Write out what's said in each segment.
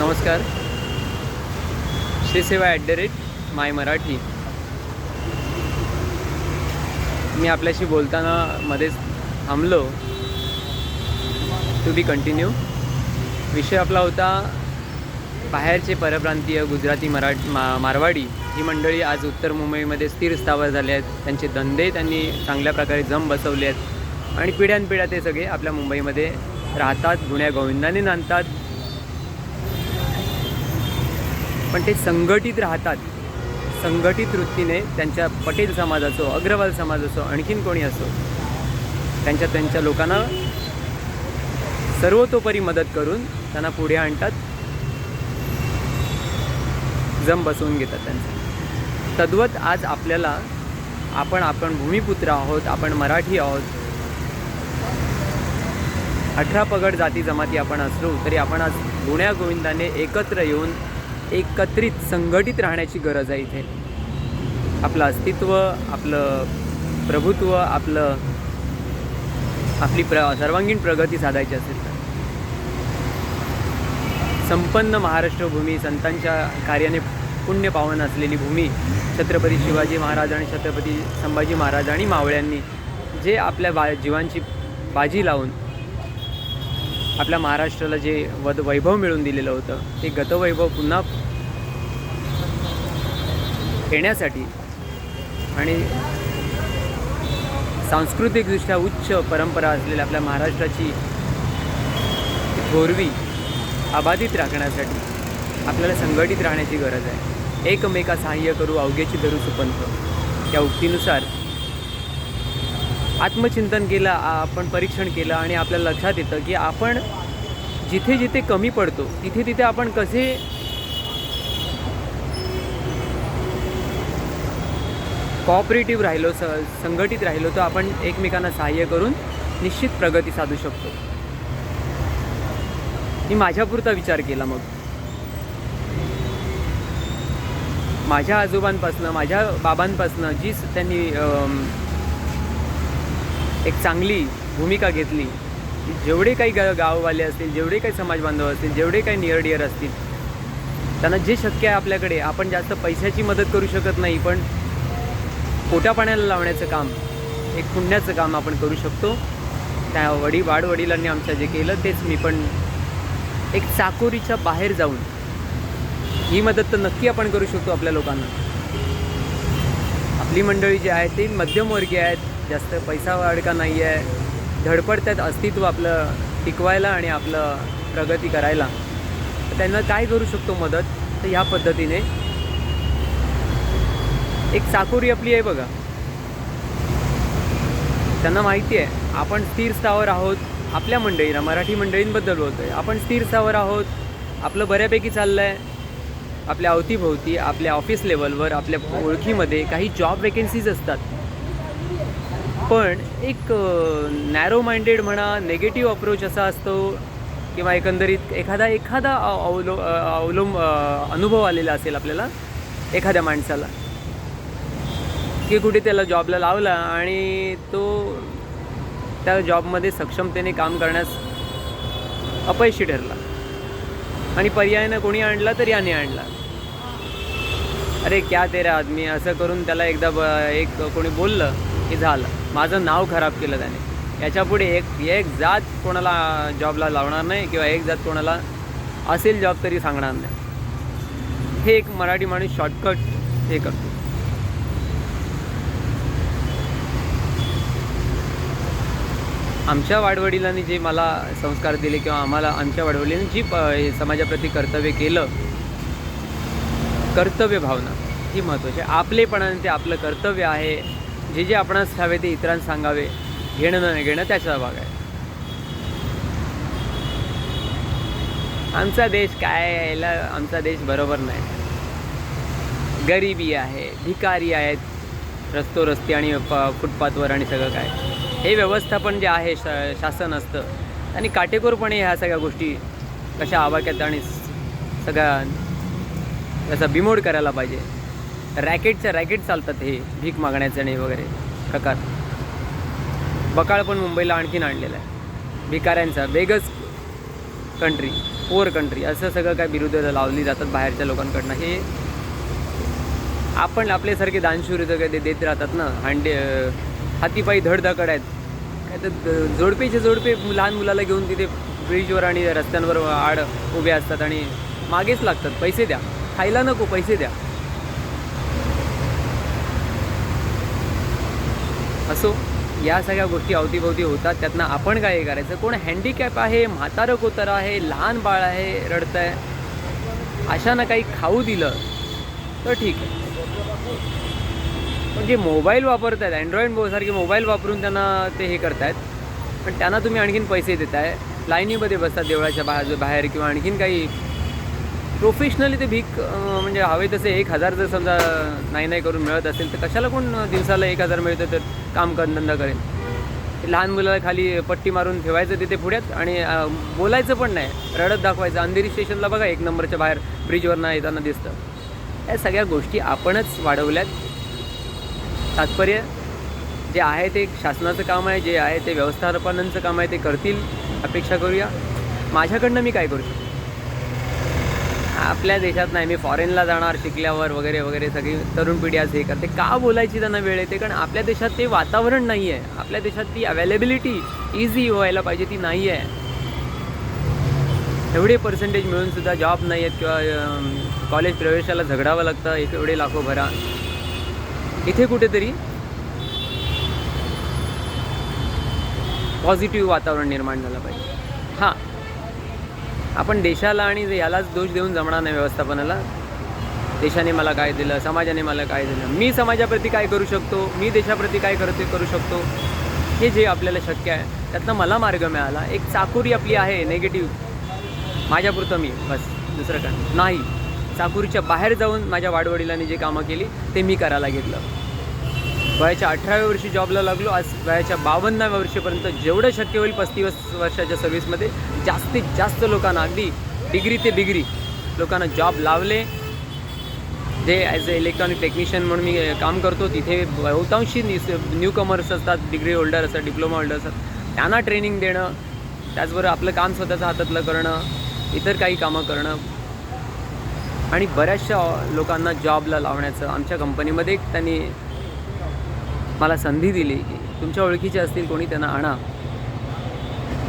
नमस्कार. श्रीसेवा @माय मराठी. मी आपल्याशी बोलताना मध्येच थांबलो. To be continued. विषय आपला होता बाहेरचे परप्रांतीय गुजराती मारवाडी ही मंडळी आज उत्तर मुंबईमध्ये स्थिर स्थावर झाले आहेत. त्यांचे धंदे त्यांनी चांगल्या प्रकारे जम बसवले आहेत आणि पिढ्यानपिढ्या ते सगळे आपल्या मुंबईमध्ये राहतात, गुण्या गोविंदाने नांदतात. पण ते संघटित राहतात. संघटित वृत्तीने त्यांच्या पटेल समाज असो, अग्रवाल समाज असो, आणखीन कोणी असो, त्यांच्या लोकांना सर्वतोपरी मदत करून त्यांना पुढे आणतात, जम बसवून घेतात त्यांचं. तद्वत आज आपल्याला आपण भूमिपुत्र आहोत, आपण मराठी आहोत. 18 पगड जाती जमाती आपण असलो तरी आपण आज गुण्या गोविंदाने एकत्र येऊन एकत्रित संघटित राहण्याची गरज आहे. इथे आपलं अस्तित्व, आपलं प्रभुत्व, आपली सर्वांगीण प्रगती साधायची असेल तर संपन्न महाराष्ट्र भूमी, संतांच्या कार्याने पुण्य पावन असलेली भूमी, छत्रपती शिवाजी महाराज आणि छत्रपती संभाजी महाराज आणि मावळ्यांनी जे आपल्या जीवांची बाजी लावून आपल्या महाराष्ट्राला जे वैभव मिळवून दिलेलं होतं ते गतवैभव पुन्हा येण्यासाठी आणि सांस्कृतिकदृष्ट्या उच्च परंपरा असलेल्या आपल्या महाराष्ट्राची थोरवी अबाधित राखण्यासाठी आपल्याला संघटित राहण्याची गरज आहे. एकमेका सहाय्य करू अवघेची धरू सुपंथ या उक्तीनुसार आत्मचिंतन केलं, आपण परीक्षण केलं आणि आपल्याला लक्षात येतं की आपण जिथे जिथे कमी पडतो तिथे तिथे आपण कसे कॉपरेटिव्ह राहिलो, संघटित राहिलो तर आपण एकमेकांना सहाय्य करून निश्चित प्रगती साधू शकतो. मी माझ्यापुरता विचार केला. मग माझ्या आजोबांपासनं, माझ्या बाबांपासनं जी त्यांनी एक चांगली भूमिका घेतली, जेवढे काही गाववाले असतील, जेवढे काही समाज बांधव असतील, जेवढे काही नियर डिअर असतील, त्यांना जे शक्य आहे आपल्याकडे, आपण जास्त पैशाची मदत करू शकत नाही पण पोटा पाण्याला लावण्याचं काम, एक पुण्याचं काम आपण करू शकतो. त्या वाडवडिलांनी आमच्या जे केलं तेच मी पण एक चाकोरीच्या बाहेर जाऊन ही मदत तर नक्की आपण करू शकतो आपल्या लोकांना. आपली मंडळी जी आहे ती मध्यमवर्गीय आहेत, जास्त पैसा अडका नाही आहे, धडपडतात अस्तित्व आपलं टिकवायला आणि आपलं प्रगती करायला. तर त्यांना काय करू शकतो मदत, तर ह्या पद्धतीने एक चाकोरी आपली आहे बघा. त्यांना माहिती आहे आपण स्थिर स्थावर आहोत. आपल्या मंडळींना, मराठी मंडळींबद्दल बोलतो आहे, आपण स्थिर स्थावर आहोत, आपलं बऱ्यापैकी चाललं आहे. आपल्या अवतीभोवती, आपल्या ऑफिस लेवलवर, आपल्या ओळखीमध्ये काही जॉब वेकेन्सीज असतात. पण एक नॅरो माइंडेड म्हणा, नेगेटिव्ह अप्रोच असा असतो किंवा एकंदरीत एखादा अनुभव आलेला असेल आपल्याला एखाद्या माणसाला की कुठे त्याला जॉबला लावला आणि तो त्या जॉबमध्ये सक्षमतेने काम करण्यास अपयशी ठरला आणि पर्यायानं कोणी आणला तर याने आणला. अरे क्या तेरा आदमी, असं करून त्याला एकदा कोणी बोललं की झालं, माझं नाव खराब केलं त्याने. याच्यापुढे एक जात कोणाला जॉबला लावणार नाही किंवा एक जात कोणाला असेल जॉब तरी सांगणार नाही. हे एक मराठी माणूस शॉर्टकट हे करतो. आमच्या वाडवडिलांनी जे मला संस्कार दिले किंवा आमच्या वाडवडिलांनी जी समाजाप्रती कर्तव्य केलं, कर्तव्य भावना ही महत्त्वाची आहे. आपलेपणाने ते आपलं कर्तव्य आहे. जे आपणास ठावे ते इतरांना सांगावे, घेणं न घेणं त्याचा भाग आहे. आमचा देश काय यायला, आमचा देश बरोबर नाही. गरिबी आहे, भिकारी आहेत रस्ते आणि फुटपाथवर आणि सगळं काय. हे व्यवस्थापन जे आहे शासन असतं आणि काटेकोरपणे ह्या सगळ्या गोष्टी कशा आवाक्यात आणि सगळ्या त्याचा बिमोड करायला पाहिजे. रॅकेट चालतात हे भीक मागण्याचे आणि वगैरे प्रकार. बकाळ पण मुंबईला आणखीन आणलेला आहे भिकाऱ्यांचा. कंट्री, पुअर कंट्री असं सगळं काय बिरुद लावली जातात बाहेरच्या लोकांकडनं. हे आपण आपल्यासारखे दानशूर इथं काय ते देत राहतात ना. हातीपायी धडधाकड आहेत काय तर जोडपेचे जोडपे लहान मुलाला घेऊन तिथे ब्रिजवर आणि रस्त्यांवर आड उभे असतात आणि मागेच लागतात. पैसे द्या, खायला नको, पैसे द्या. असो, या सगळ्या गोष्टी अवतीभोवती होतात. त्यातनं आपण काय करायचं? कोण हँडिकॅप आहे, म्हातारं कोतारं आहे, लहान बाळ आहे, रडतं आहे, अशानं काही खाऊ दिलं तर ठीक आहे. पण जे मोबाईल वापरत आहेत, अँड्रॉईड सारखे मोबाईल वापरून त्यांना ते हे करतायत, पण त्यांना तुम्ही आणखीन पैसे देताय, लाईनीमध्ये बसतात देवळाच्या बाहेर किंवा आणखीन काही प्रोफेशनली ते भीक म्हणजे हवे तसे 1,000 जर समजा नाही करून मिळत असेल तर कशाला कोण दिवसाला 1,000 मिळतं तर काम धंदा करेल. लहान मुलाला खाली पट्टी मारून ठेवायचं तिथे पुढ्यात आणि बोलायचं पण नाही, रडत दाखवायचं. अंधेरी स्टेशनला बघा 1 नंबरच्या बाहेर ब्रिजवरनं येताना दिसतं. या सगळ्या गोष्टी आपणच वाढवल्यात. तात्पर्य जे आहे ते शासनाचं काम आहे, जे आहे ते व्यवस्थापनांचं काम आहे, ते करतील अपेक्षा करूया. माझ्याकडनं मी काय करू शकतो? आपल्या देशात नाही, मी फॉरेनला जाणार शिकल्यावर वगैरे वगैरे. सगळी तरुण पिढी आज हे करते. का बोलायची त्यांना वेळ येते? कारण आपल्या देशात ते वातावरण नाही आहे. आपल्या देशात ती अवेलेबिलिटी इझी व्हायला पाहिजे, ती नाही आहे. एवढे पर्सेंटेज मिळूनसुद्धा जॉब नाही आहेत किंवा कॉलेज प्रवेशाला झगडावं लागतं एवढे लाखो भरा. इथे कुठेतरी पॉझिटिव्ह वातावरण निर्माण झालं पाहिजे. हां, आपण देशाला आणि यालाच दोष देऊन जमणार नाही व्यवस्थापनाला. देशाने मला काय दिलं, समाजाने मला काय दिलं, मी समाजाप्रती काय करू शकतो, मी देशाप्रती काय करू शकतो, हे जे आपल्याला शक्य आहे त्यातनं मला मार्ग मिळाला. एक चाकोरी आपली आहे निगेटिव्ह, माझ्यापुरतं मी बस, दुसरं काय नाही. चाकोरीच्या बाहेर जाऊन माझ्या वाडवडिलांनी जे कामं केली ते मी करायला घेतलं. वयाच्या 18व्या वर्षी जॉबला लागलो. आज वयाच्या 52व्या वर्षीपर्यंत जेवढं शक्य होईल 35 वर्षाच्या सर्व्हिसमध्ये जास्तीत जास्त लोकांना, अगदी डिग्री ते बिग्री लोकांना जॉब लावले. जे ॲज अ इलेक्ट्रॉनिक टेक्निशियन म्हणून मी काम करतो तिथे बहुतांशी न्यू कमर्स असतात, डिग्री होल्डर असतात, डिप्लोमा होल्डर असतात. त्यांना ट्रेनिंग देणं, त्याचबरोबर आपलं काम स्वतःचं हातातलं करणं, इतर काही कामं करणं आणि बऱ्याचशा लोकांना जॉबला लावण्याचं. आमच्या कंपनीमध्ये त्यांनी मला संधी दिली की तुमच्या ओळखीचे असतील कोणी त्यांना आणा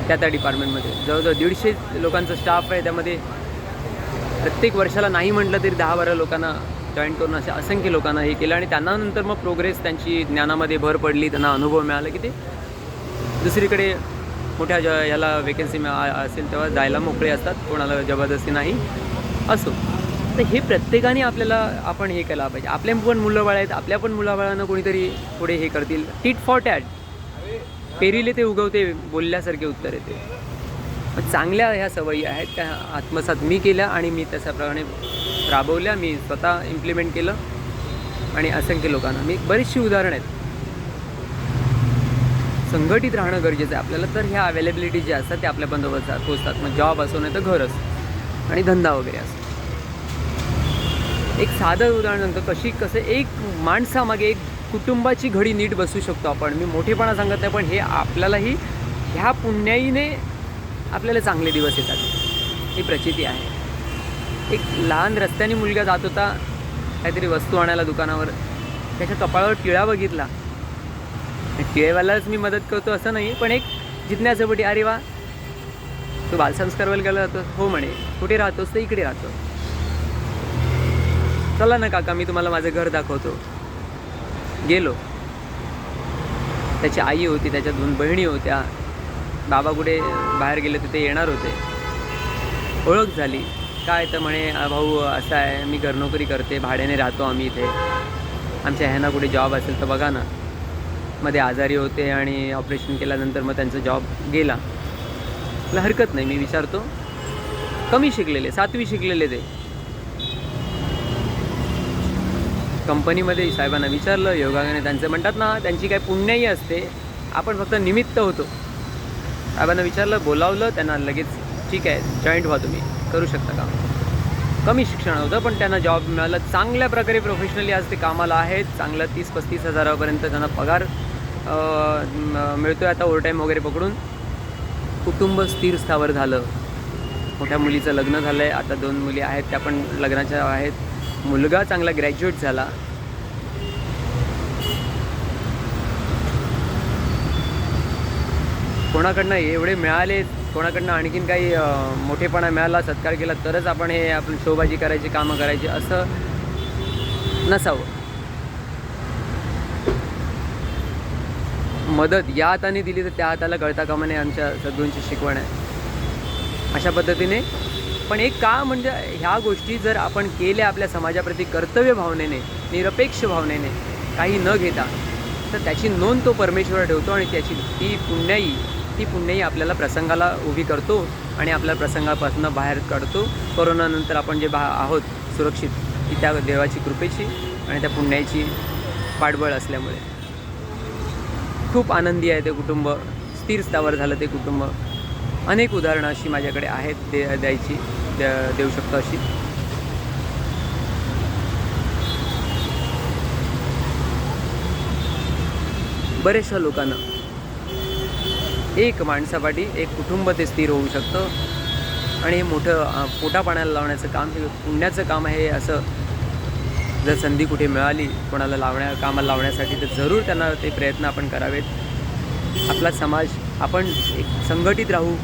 त्या डिपार्टमेंटमध्ये. जवळजवळ 150 लोकांचा स्टाफ आहे. त्यामध्ये प्रत्येक वर्षाला नाही म्हटलं तरी 10-12 लोकांना जॉईन करून अशा असंख्य लोकांना हे केलं आणि त्यांना नंतर मग प्रोग्रेस त्यांची ज्ञानामध्ये भर पडली. त्यांना अनुभव मिळाला की ते दुसरीकडे मोठ्या याला वेकेन्सी असेल तेव्हा जायला मोकळे असतात, कोणाला जबरदस्ती नाही. असो, तर हे प्रत्येकाने आपण हे केलं पाहिजे. आपल्या पण मुलं-बाळ आहेत, आपल्या पण मुलाबाळांना कोणीतरी पुढे हे करतील. टीट फॉर टॅट, पेरिले ते उगवते बोलल्यासारखे उत्तर येते. पण चांगल्या ह्या सवयी आहेत त्या आत्मसात मी केल्या आणि मी त्याच्याप्रमाणे राबवल्या. मी स्वतः इम्प्लिमेंट केलं आणि असंख्य लोकांना, मी बरीचशी उदाहरणं आहेत. संघटित राहणं गरजेचं आहे आपल्याला. तर ह्या अवेलेबिलिटी ज्या असतात ते आपल्या बंदोबस्त पोचतात. मग जॉब असो नाही तर घर असो आणि धंदा वगैरे असो. एक साधं उदाहरण सांगतो कसं एक माणसामागे एक कुटुंबाची घडी नीट बसू शकतो आपण. मी मोठेपणा सांगत नाही, पण हे आपल्यालाही ह्या पुण्याईने आपल्याला चांगले दिवस येतात ही प्रचिती आहे. एक लहान रस्त्याने मुलगा जात होता काहीतरी वस्तू आणायला दुकानावर, त्याच्या कपाळावर टिळा बघितला. टिळेवालाच मी मदत करतो असं नाही, पण एक जिज्ञासेपोटी, अरे वा तू बालसंस्कारवाला गेला जातोस? हो म्हणे. कुठे राहतोस? तर इकडे राहतो. चला ना काका, मी तुम्हाला माझं घर दाखवतो. गेलो. त्याची आई होती, त्याच्या 2 बहिणी होत्या. बाबा कुठे बाहेर गेले तर ते येणार होते. ओळख झाली. काय तर म्हणे भाऊ असं आहे, मी घरनोकरी करते, भाड्याने राहतो आम्ही इथे, आमच्या ह्यांना कुठे जॉब असेल तर बघा ना. मध्ये आजारी होते आणि ऑपरेशन केल्यानंतर मग त्यांचा जॉब गेला. मला हरकत नाही, मी विचारतो. कमी शिकलेले, 7वी शिकलेले ते. कंपनीमध्ये साहेबांना विचारलं, योगाने त्यांचं म्हणतात ना त्यांची काय पुण्याई असते, आपण फक्त निमित्त होतो. साहेबांना विचारलं, बोलावलं त्यांना, लगेच ठीक आहे जॉईंट व्हा, तुम्ही करू शकता काम. कमी शिक्षण होतं पण त्यांना जॉब मिळाला. चांगल्या प्रकारे प्रोफेशनली आज ते कामाला आहेत. चांगलं 30-35 हजारापर्यंत त्यांना पगार मिळतो आहे आता, ओव्हरटाईम वगैरे पकडून. कुटुंब स्थिर स्थावर झालं. मोठ्या मुलीचं लग्न झालं आहे, आता 2 मुली आहेत, त्या पण लग्नाच्या आहेत. मुलगा चांगला ग्रॅज्युएट झाला. कोणाकडनं एवढे मिळाले, कोणाकडनं आणखीन काही मोठेपणा मिळाला, सत्कार केला तरच आपण हे आपण शोबाजी करायची, कामं करायची असं नसावं. मदत या हाताने दिली तर त्या हाताला कळता कामा नये, आमच्या सद्गुरूंची शिकवण आहे. अशा पद्धतीने पण एक का म्हणजे ह्या गोष्टी जर आपण केल्या आपल्या समाजाप्रती कर्तव्य भावनेने, निरपेक्ष भावनेने, काही न घेता, तर त्याची नोंद तो परमेश्वर ठेवतो आणि ती पुण्याई आपल्याला प्रसंगाला उभी करतो आणि आपल्या प्रसंगापासून बाहेर काढतो. कोरोनानंतर आपण जे आहोत सुरक्षित, ही त्या देवाची कृपेची आणि त्या पुण्याची पाठबळ असल्यामुळे. खूप आनंदी आहे ते कुटुंब, स्थिर स्थावर झालं ते कुटुंब. अनेक उदाहरणं अशी माझ्याकडे आहेत देऊ शकतो अशी. बऱ्याचशा लोकांना एक माणसापाठी एक कुटुंब ते स्थिर होऊ शकतं आणि हे मोठं पोटापाण्याला लावण्याचं काम, हे पुण्याचं काम आहे. असं जर संधी कुठे मिळाली कोणाला कामाला लावण्यासाठी, तर जरूर त्यांना ते प्रयत्न आपण करावेत. आपला समाज आपण एक संघटित राहू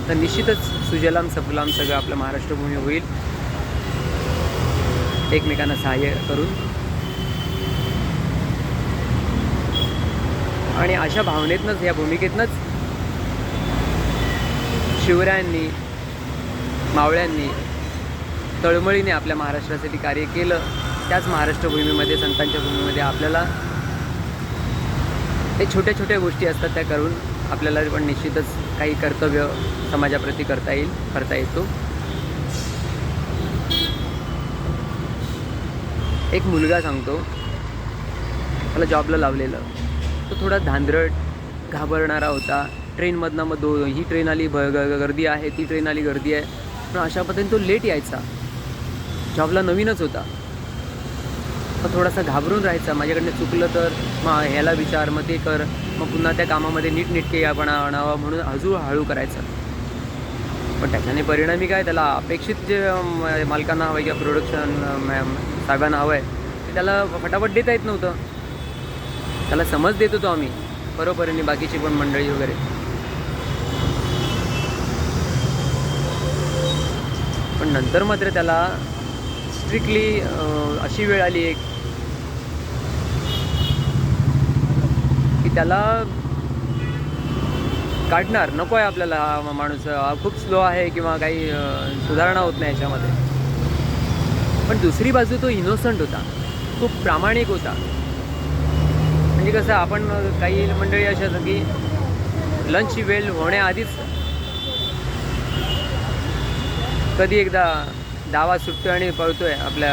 तर निश्चितच सुजलाम सफलाम सगळं आपलं महाराष्ट्रभूमी होईल, एकमेकांना सहाय्य करून. आणि अशा भावनेतनंच, या भूमिकेतनंच शिवरायांनी, मावळ्यांनी तळमळीने आपल्या महाराष्ट्रासाठी कार्य केलं. त्याच महाराष्ट्रभूमीमध्ये, संतांच्या भूमीमध्ये आपल्याला ते छोट्या छोट्या गोष्टी असतात त्या करून आपल्याला पण निश्चितच काही कर्तव्य समाजाप्रती करता येतो. एक मुलगा सांगतो, त्याला जॉबला लावलेलं, तो थोडा धांदरट, घाबरणारा होता. ट्रेनमधनं मग ही ट्रेन आली, गर्दी आहे, ती ट्रेन आली, गर्दी आहे. पण अशा पद्धतीने तो लेट यायचा. जॉबला नवीनच होता, मग थोडासा घाबरून राहायचा, माझ्याकडनं चुकलं तर मग ह्याला विचार, मग ते कर, मग पुन्हा त्या कामामध्ये नीटनेटकेपणा आणावा म्हणून हळू करायचा. पण त्याच्याने परिणामी काय, त्याला अपेक्षित जे मालकांना हवं आहे किंवा प्रोडक्शन साहेबांना हवं आहे ते त्याला फटाफट देता येत नव्हतं. त्याला समज देत होतो आम्ही बरोबरीने, बाकीची पण मंडळी वगैरे. पण नंतर मात्र त्याला स्ट्रिक्टली अशी वेळ आली एक की त्याला काढणार नको आहे आपल्याला, हा माणूस खूप स्लो आहे किंवा काही सुधारणा होत नाही याच्यामध्ये. पण दुसरी बाजू तो इनोसंट होता, खूप प्रामाणिक होता. म्हणजे कसं, आपण काही मंडळी अशा असतात की लंचची वेळ होण्याआधीच कधी एकदा दावा सुटतोय आणि पळतोय आपल्या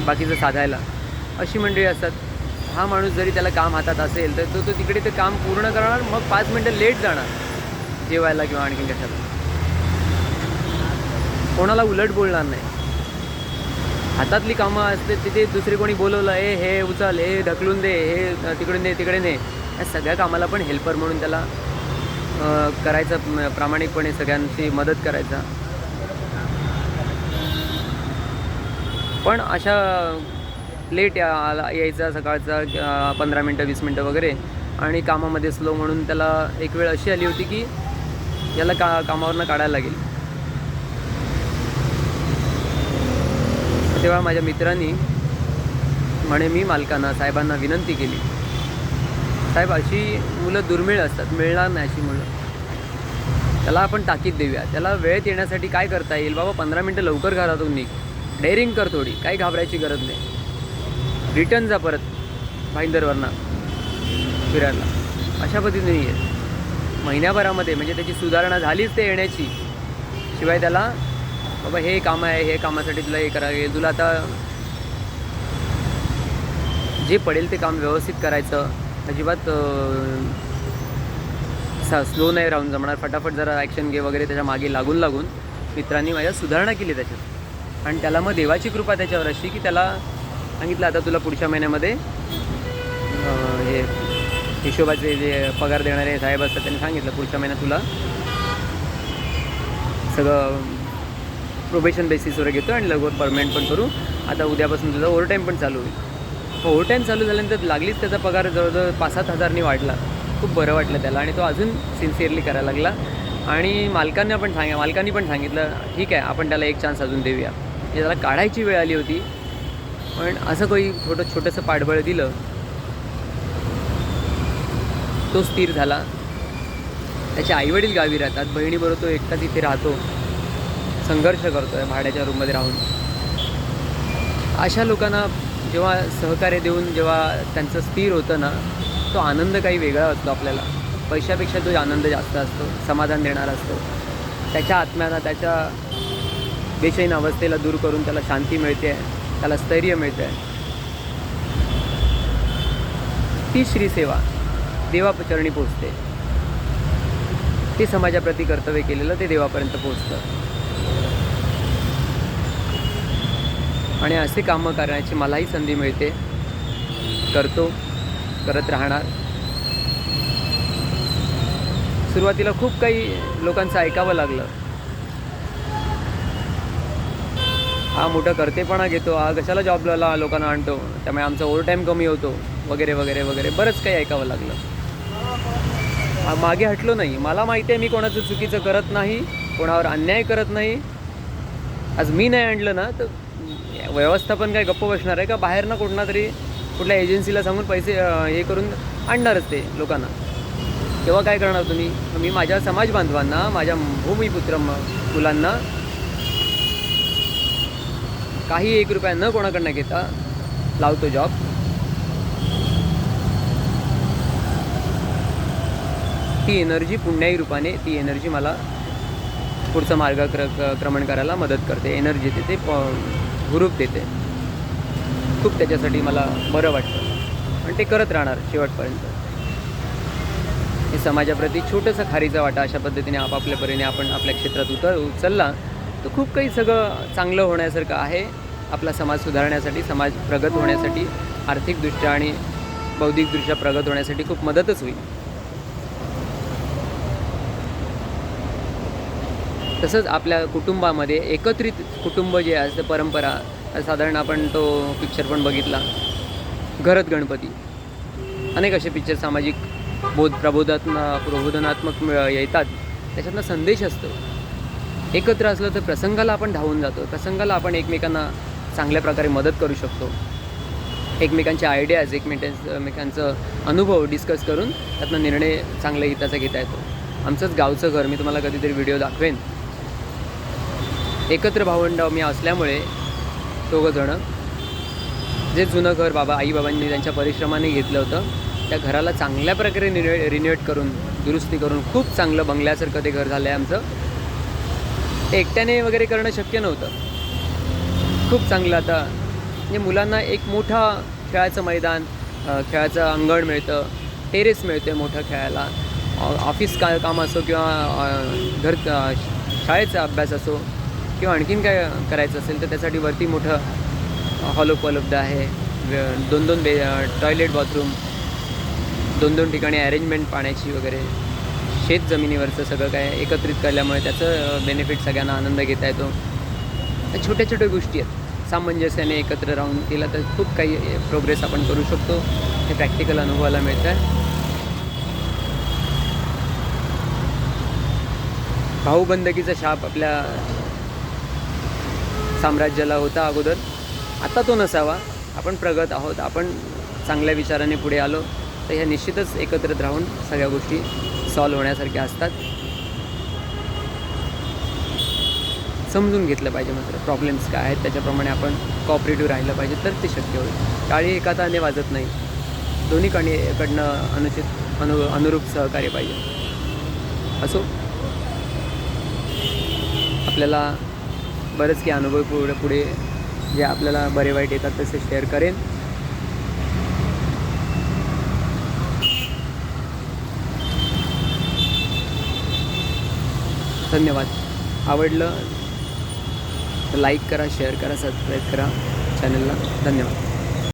बाकीचं साधायला, अशी मंडळी असतात. हा माणूस जरी त्याला काम हातात असेल तर तो तिकडे ते काम पूर्ण करणार, मग 5 मिनटं लेट जाणार जेवायला किंवा आणखी कशाला. कोणाला उलट बोलणार नाही. हातातली कामं असते तिथे दुसरे कोणी बोलवलं, हे उचल, हे ढकलून दे, हे तिकडे ने, या सगळ्या कामाला पण हेल्पर म्हणून त्याला करायचं, प्रामाणिकपणे सगळ्यांची मदत करायचा. पण अशा लेट यायचा सकाळचा 15 मिनटं 20 मिनटं वगैरे, आणि कामामध्ये स्लो म्हणून त्याला एक वेळ अशी आली होती की याला कामावरनं काढायला लागेल. तेव्हा माझ्या मित्रांनी म्हणे, मी मालकांना, साहेबांना विनंती केली, साहेब अशी मुलं दुर्मिळ असतात, मिळणार नाही अशी मुलं, त्याला आपण ताकीद देऊया, त्याला वेळेत येण्यासाठी काय करता येईल बाबा, 15 मिनटं लवकर घरातून निघ, डेअरिंग कर थोडी, काही घाबरायची गरज नाही, रिटर्न जा परत भाईंदरवरनं फिरायला. अशा पद्धतीने आहे. महिन्याभरामध्ये म्हणजे त्याची सुधारणा झालीच ते येण्याची, शिवाय त्याला बाबा हे काम आहे, हे कामासाठी तुला हे करावं लागेल, तुला आता जे पडेल ते काम व्यवस्थित करायचं, अजिबात स्लो नाही राहून जमणार, फटाफट जरा ॲक्शन घे वगैरे. त्याच्या मागे लागून मित्रांनी माझ्या सुधारणा केली त्याच्यात. आणि त्याला मग देवाची कृपा त्याच्यावर अशी की त्याला सांगितलं, आता तुला पुढच्या महिन्यामध्ये हे हिशोबाचे जे पगार देणारे साहेब असतात त्यांनी सांगितलं, पुढच्या महिन्यात तुला सगळं प्रोबेशन बेसिसवर घेतो आणि लवकर परमनंट पण करू. आता उद्यापासून तुझा ओव्हरटाईम पण चालू होईल. ओव्हरटाईम चालू झाल्यानंतर लागलीच त्याचा पगार जवळजवळ 5-7 हजारांनी वाढला. खूप बरं वाटलं त्याला आणि तो अजून सिन्सिअरली करायला लागला. आणि मालकांनी पण सांगितलं ठीक आहे, आपण त्याला एक चान्स अजून देऊया. म्हणजे त्याला काढायची वेळ आली होती, पण असं काही छोटंसं पाठबळ दिलं, तो स्थिर झाला. त्याचे आईवडील गावी राहतात, बहिणीबरोबर तो एकटाच इथे राहतो, संघर्ष करतो आहे भाड्याच्या रूममध्ये राहून. अशा लोकांना जेव्हा सहकार्य देऊन जेव्हा त्यांचं स्थिर होतं ना, तो आनंद काही वेगळा असतो आपल्याला. पैशापेक्षा तो आनंद जास्त असतो, समाधान देणारा असतो. त्याच्या आत्म्याला त्याच्या बेचैन अवस्थेला दूर करून त्याला शांती मिळते, त्याला स्थैर्य मिळतं आहे. ती श्रीसेवा देवाचरणी पोचते. ते समाजाप्रती कर्तव्य केलेलं ते देवापर्यंत पोचतं. आणि असे कामं करण्याची मलाही संधी मिळते, करत राहणार. सुरुवातीला खूप काही लोकांचं ऐकावं लागलं. हा मोठा करतेपणा घेतो, हा कशाला जॉबला लोकांना आणतो, त्यामुळे आमचा ओव्हरटाईम कमी होतो वगैरे वगैरे वगैरे बरंच काही ऐकावं लागलं. मागे हटलो नाही. मला माहिती आहे मी कोणाचं चुकीचं करत नाही, कोणावर अन्याय करत नाही. आज मी नाही आणलं ना तर व्यवस्थापन काय गप्प बसणार आहे का? बाहेर ना कुठल्या एजन्सीला सांगून पैसे हे करून आणणारच ते लोकांना. तेव्हा काय करणार तुम्ही? मी माझ्या समाज बांधवांना, माझ्या भूमिपुत्र मुलांना काही 1 रुपया न कोणाकडनं घेता लावतो जॉब. ती एनर्जी पुण्याई रूपाने, ती एनर्जी मला पुढचं मार्गक्रमण करायला मदत करते, एनर्जी देते, हुरूप देते. खूप त्याच्यासाठी मला बरं वाटतं आणि ते करत राहणार शेवटपर्यंत. हे समाजाप्रती छोटंसं खारीचा वाटा अशा पद्धतीने आपापल्या परीने आपण आपल्या क्षेत्रात उचलला तर खूप काही सगळं चांगलं होण्यासारखं आहे. आपला समाज सुधारण्यासाठी, समाज प्रगत होण्यासाठी, आर्थिकदृष्ट्या आणि बौद्धिकदृष्ट्या प्रगत होण्यासाठी खूप मदतच होईल. तसंच आपल्या कुटुंबामध्ये एकत्रित कुटुंब जे असतं, परंपरा, साधारण आपण तो पिक्चर पण बघितला, घरात गणपती. अनेक असे पिक्चर सामाजिक प्रबोधनात्मक येतात. त्याच्यातनं संदेश असतो. एकत्र असलं तर प्रसंगाला आपण धावून जातो. प्रसंगाला आपण एकमेकांना चांगल्या प्रकारे मदत करू शकतो. एकमेकांचे आयडियाज, एकमेकांचं अनुभव डिस्कस करून त्यातनं निर्णय चांगल्या हिताचा घेता येतो. आमचंच गावचं घर मी तुम्हाला कधीतरी व्हिडिओ दाखवेन. एकत्र भावंड मी असल्यामुळे दोघंजणं, जे जुनं घर आई-बाबांनी त्यांच्या परिश्रमाने घेतलं होतं, त्या घराला चांगल्या प्रकारे रिनोव्हेट करून, दुरुस्ती करून खूप चांगलं बंगल्यासारखं ते घर झालं आहे आमचं. ते एकट्याने वगैरे करणं शक्य नव्हतं. खूप चांगलं आता म्हणजे मुलांना एक मोठा खेळाचं मैदान, खेळाचं अंगण मिळतं, टेरेस मिळते मोठं खेळायला. ऑफिस काम असो किंवा शाळेचा अभ्यास असो किंवा आणखीन काय करायचं असेल तर त्यासाठी वरती मोठं हॉल उपलब्ध आहे. 2 टॉयलेट, बाथरूम, 2 ठिकाणी अरेंजमेंट पाण्याची वगैरे. शेत जमिनीवरचं सगळं काय एकत्रित केल्यामुळे त्याचं बेनिफिट सगळ्यांना आनंद घेता येतो. छोट्या छोट्या गोष्टी आहेत, सामंजस्याने एकत्र राहून केला तर खूप काही प्रोग्रेस आपण करू शकतो. हे प्रॅक्टिकल अनुभवाला मिळतं आहे. भाऊबंदकीचा शाप आपल्या साम्राज्याला होता अगोदर, आता तो नसावा. आपण प्रगत आहोत, आपण चांगल्या विचाराने पुढे आलो तर ह्या निश्चितच एकत्रित राहून सगळ्या गोष्टी सॉल्व्ह होण्यासारख्या असतात. समजून घेतलं पाहिजे मात्र प्रॉब्लेम्स काय आहेत, त्याच्याप्रमाणे आपण कॉपरेटिव्ह राहिलं पाहिजे तर ते शक्य होईल. टाळी एका हाताने वाजत नाही, दोन्हीकडनं अनुरूप सहकार्य पाहिजे. असो, आपल्याला बरेच काही अनुभव पुढे जे आपल्याला बरे वाईट येतात तसे शेअर करेन. धन्यवाद. आवडलं तर लाईक करा, शेअर करा, सबस्क्राईब करा चॅनलला. धन्यवाद.